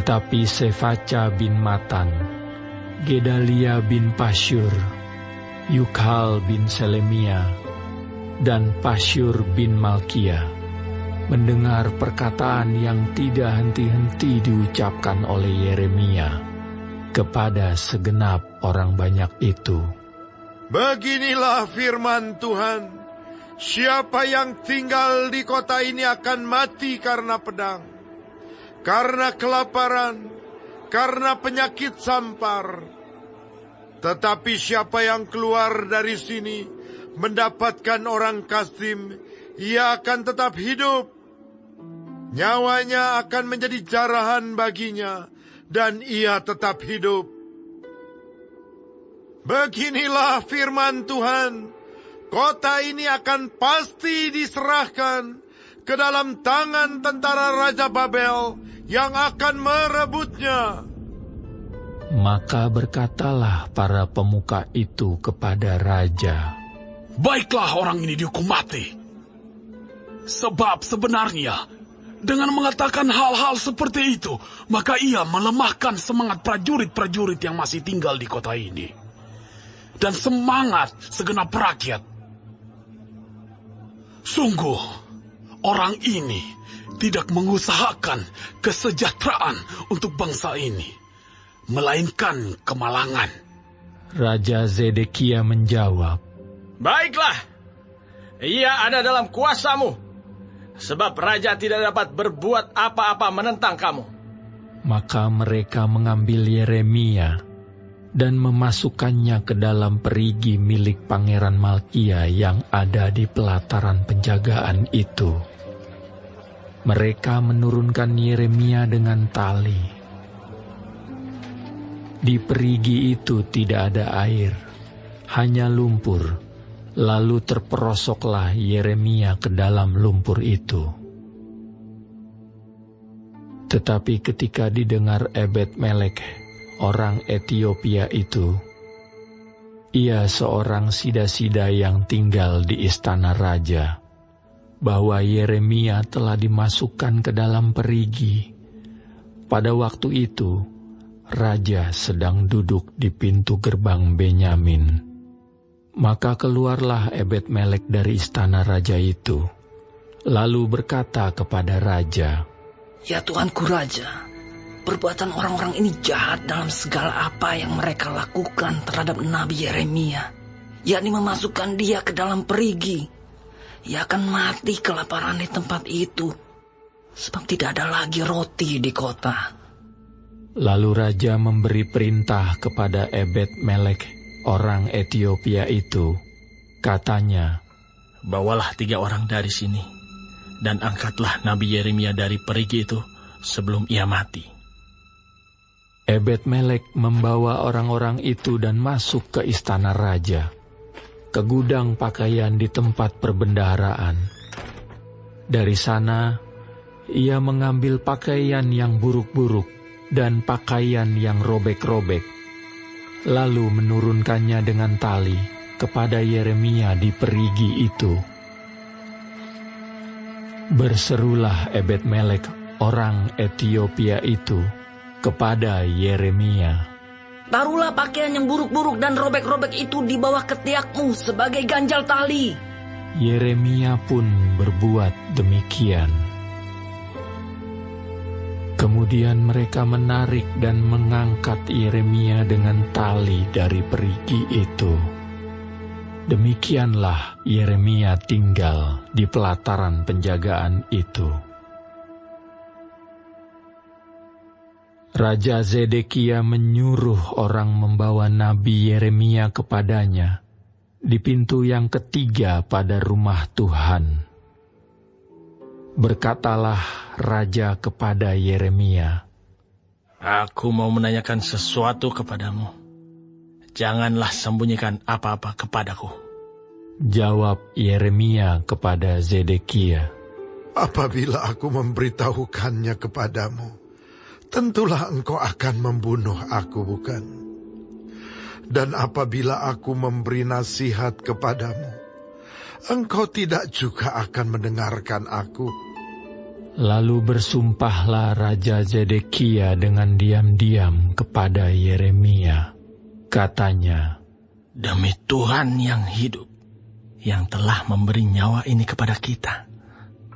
Tetapi Sefaca bin Matan, Gedalia bin Pasyur, Yukhal bin Selemia, dan Pasyur bin Malkia mendengar perkataan yang tidak henti-henti diucapkan oleh Yeremia kepada segenap orang banyak itu. Beginilah firman Tuhan, siapa yang tinggal di kota ini akan mati karena pedang, karena kelaparan, karena penyakit sampar. Tetapi siapa yang keluar dari sini mendapatkan orang Kasdim, ia akan tetap hidup. Nyawanya akan menjadi jarahan baginya, dan ia tetap hidup. Beginilah firman Tuhan, kota ini akan pasti diserahkan ke dalam tangan tentara Raja Babel yang akan merebutnya. Maka berkatalah para pemuka itu kepada raja, baiklah orang ini dihukum mati. Sebab sebenarnya dengan mengatakan hal-hal seperti itu, maka ia melemahkan semangat prajurit-prajurit yang masih tinggal di kota ini dan semangat segenap rakyat. Sungguh, orang ini tidak mengusahakan kesejahteraan untuk bangsa ini, melainkan kemalangan. Raja Zedekia menjawab, baiklah, ia ada dalam kuasamu, sebab raja tidak dapat berbuat apa-apa menentang kamu. Maka mereka mengambil Yeremia dan memasukkannya ke dalam perigi milik Pangeran Malkia yang ada di pelataran penjagaan itu. Mereka menurunkan Yeremia dengan tali. Di perigi itu tidak ada air, hanya lumpur. Lalu terperosoklah Yeremia ke dalam lumpur itu. Tetapi ketika didengar Ebed-Melek, orang Etiopia itu, ia seorang sida-sida yang tinggal di istana raja, bahwa Yeremia telah dimasukkan ke dalam perigi. Pada waktu itu, raja sedang duduk di pintu gerbang Benyamin. Maka keluarlah Ebed-Melek dari istana raja itu, lalu berkata kepada raja, ya Tuanku Raja, perbuatan orang-orang ini jahat dalam segala apa yang mereka lakukan terhadap Nabi Yeremia, yakni memasukkan dia ke dalam perigi. Ia akan mati kelaparan di tempat itu, sebab tidak ada lagi roti di kota. Lalu raja memberi perintah kepada Ebed-Melek, orang Etiopia itu. Katanya, bawalah 3 orang dari sini, dan angkatlah Nabi Yeremia dari perigi itu sebelum ia mati. Ebed-Melek membawa orang-orang itu dan masuk ke istana raja, ke gudang pakaian di tempat perbendaharaan. Dari sana, ia mengambil pakaian yang buruk-buruk dan pakaian yang robek-robek, lalu menurunkannya dengan tali kepada Yeremia di perigi itu. Berserulah Ebed-Melek, orang Etiopia itu, kepada Yeremia, taruhlah pakaian yang buruk-buruk dan robek-robek itu di bawah ketiakmu sebagai ganjal tali. Yeremia pun berbuat demikian. Kemudian mereka menarik dan mengangkat Yeremia dengan tali dari perigi itu. Demikianlah Yeremia tinggal di pelataran penjagaan itu. Raja Zedekia menyuruh orang membawa Nabi Yeremia kepadanya di pintu yang ketiga pada rumah Tuhan. Berkatalah raja kepada Yeremia, aku mau menanyakan sesuatu kepadamu. Janganlah sembunyikan apa-apa kepadaku. Jawab Yeremia kepada Zedekia, apabila aku memberitahukannya kepadamu, tentulah engkau akan membunuh aku, bukan? Dan apabila aku memberi nasihat kepadamu, engkau tidak juga akan mendengarkan aku. Lalu bersumpahlah Raja Zedekia dengan diam-diam kepada Yeremia. Katanya, "Demi Tuhan yang hidup, yang telah memberi nyawa ini kepada kita,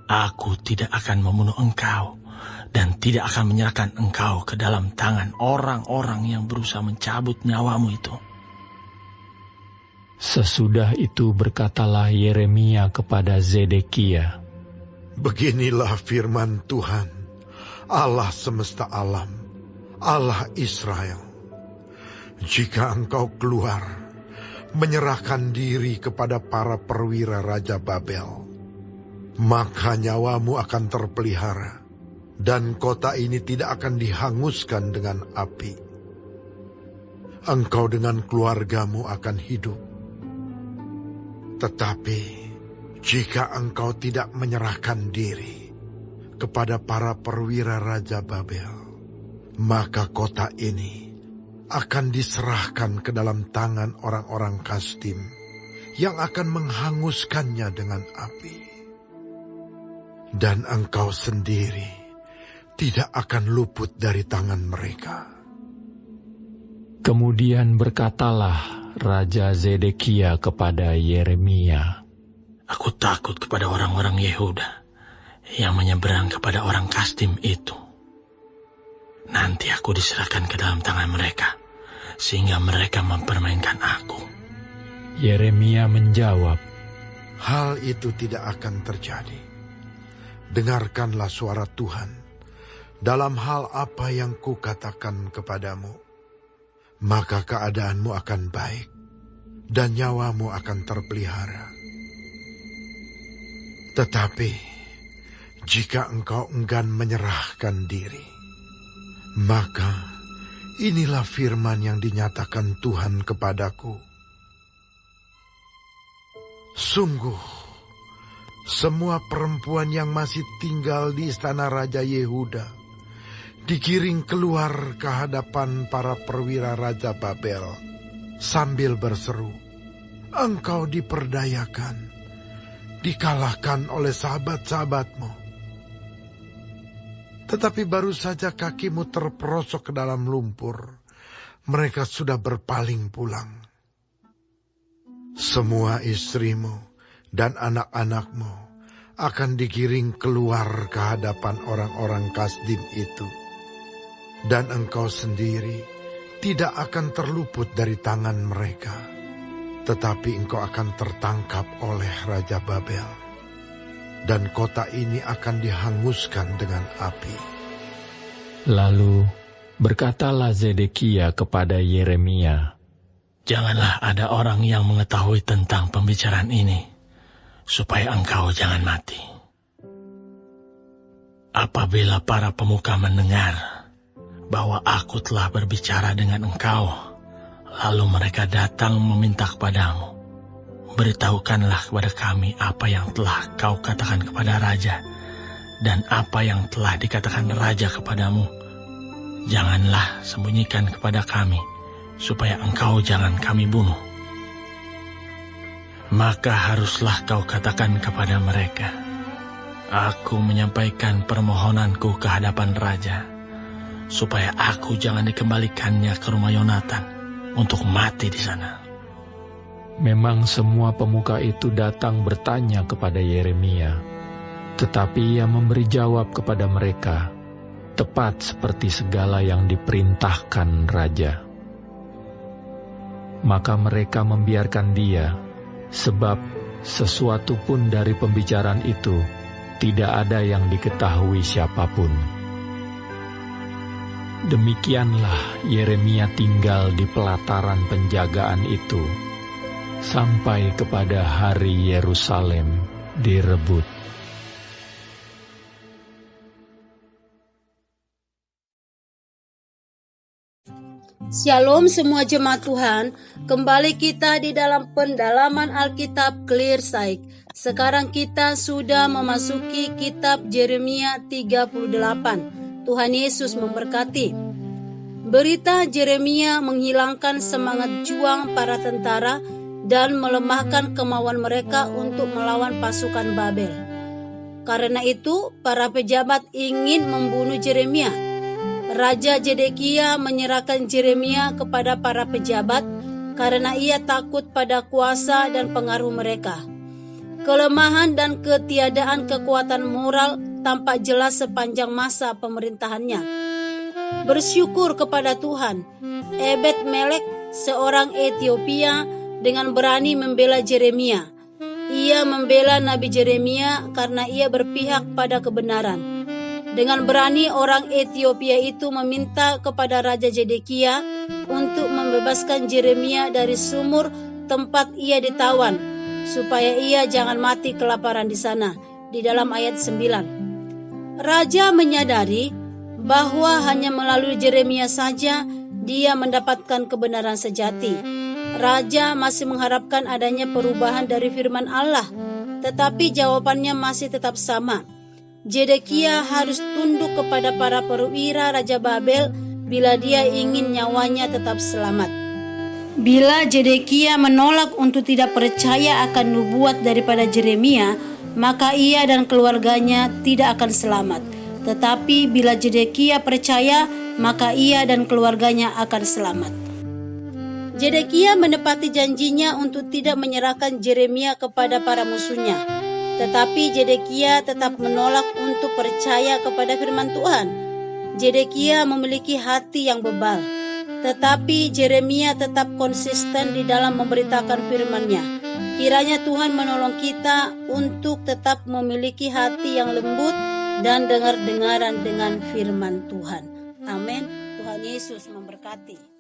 aku tidak akan membunuh engkau dan tidak akan menyerahkan engkau ke dalam tangan orang-orang yang berusaha mencabut nyawamu itu." Sesudah itu berkatalah Yeremia kepada Zedekia, Beginilah firman Tuhan, Allah semesta alam, Allah Israel. Jika engkau keluar, menyerahkan diri kepada para perwira Raja Babel, maka nyawamu akan terpelihara, dan kota ini tidak akan dihanguskan dengan api. Engkau dengan keluargamu akan hidup. Tetapi jika engkau tidak menyerahkan diri kepada para perwira Raja Babel, maka kota ini akan diserahkan ke dalam tangan orang-orang Kasdim yang akan menghanguskannya dengan api. Dan engkau sendiri tidak akan luput dari tangan mereka. Kemudian berkatalah Raja Zedekia kepada Yeremia, Aku takut kepada orang-orang Yehuda yang menyeberang kepada orang Kasdim itu. Nanti aku diserahkan ke dalam tangan mereka, sehingga mereka mempermainkan aku. Yeremia menjawab, Hal itu tidak akan terjadi. Dengarkanlah suara Tuhan dalam hal apa yang kukatakan kepadamu. Maka keadaanmu akan baik, dan nyawamu akan terpelihara. Tetapi, jika engkau enggan menyerahkan diri, maka inilah firman yang dinyatakan Tuhan kepadaku. Sungguh, semua perempuan yang masih tinggal di istana Raja Yehuda digiring keluar ke hadapan para perwira Raja Babel sambil berseru, Engkau diperdayakan, dikalahkan oleh sahabat-sahabatmu. Tetapi baru saja kakimu terperosok ke dalam lumpur, mereka sudah berpaling pulang. Semua istrimu dan anak-anakmu akan digiring keluar ke hadapan orang-orang Kasdim itu. Dan engkau sendiri tidak akan terluput dari tangan mereka. Tetapi engkau akan tertangkap oleh Raja Babel, dan kota ini akan dihanguskan dengan api. Lalu berkatalah Zedekia kepada Yeremia, Janganlah ada orang yang mengetahui tentang pembicaraan ini, supaya engkau jangan mati. Apabila para pemuka mendengar bahwa aku telah berbicara dengan engkau, lalu mereka datang meminta kepadamu, beritahukanlah kepada kami apa yang telah kau katakan kepada raja, dan apa yang telah dikatakan raja kepadamu. Janganlah sembunyikan kepada kami, supaya engkau jangan kami bunuh. Maka haruslah kau katakan kepada mereka, Aku menyampaikan permohonanku ke hadapan raja, supaya aku jangan dikembalikannya ke rumah Yonatan untuk mati di sana. Memang semua pemuka itu datang bertanya kepada Yeremia, tetapi ia memberi jawab kepada mereka, tepat seperti segala yang diperintahkan raja. Maka mereka membiarkan dia, sebab sesuatu pun dari pembicaraan itu tidak ada yang diketahui siapapun. Demikianlah Yeremia tinggal di pelataran penjagaan itu, sampai kepada hari Yerusalem direbut. Shalom semua jemaat Tuhan, kembali kita di dalam pendalaman Alkitab Clear Sight. Sekarang kita sudah memasuki kitab Yeremia 38. Tuhan Yesus memberkati. Berita Yeremia menghilangkan semangat juang para tentara dan melemahkan kemauan mereka untuk melawan pasukan Babel. Karena itu, para pejabat ingin membunuh Yeremia. Raja Zedekia menyerahkan Yeremia kepada para pejabat karena ia takut pada kuasa dan pengaruh mereka. Kelemahan dan ketiadaan kekuatan moral tampak jelas sepanjang masa pemerintahannya. Bersyukur kepada Tuhan, Ebed Melek, seorang Ethiopia, dengan berani membela Yeremia. Ia membela Nabi Yeremia karena ia berpihak pada kebenaran. Dengan berani orang Ethiopia itu meminta kepada Raja Zedekia untuk membebaskan Yeremia dari sumur tempat ia ditawan, supaya ia jangan mati kelaparan di sana, di dalam ayat 9. Raja menyadari bahwa hanya melalui Yeremia saja dia mendapatkan kebenaran sejati. Raja masih mengharapkan adanya perubahan dari firman Allah, tetapi jawabannya masih tetap sama. Zedekia harus tunduk kepada para perwira Raja Babel bila dia ingin nyawanya tetap selamat. Bila Zedekia menolak untuk tidak percaya akan nubuat daripada Yeremia, maka ia dan keluarganya tidak akan selamat. Tetapi bila Zedekia percaya, maka ia dan keluarganya akan selamat. Zedekia menepati janjinya untuk tidak menyerahkan Yeremia kepada para musuhnya. Tetapi Zedekia tetap menolak untuk percaya kepada firman Tuhan. Zedekia memiliki hati yang bebal. Tetapi Yeremia tetap konsisten di dalam memberitakan firman-Nya. Kiranya Tuhan menolong kita untuk tetap memiliki hati yang lembut dan dengar-dengaran dengan firman Tuhan. Amin. Tuhan Yesus memberkati.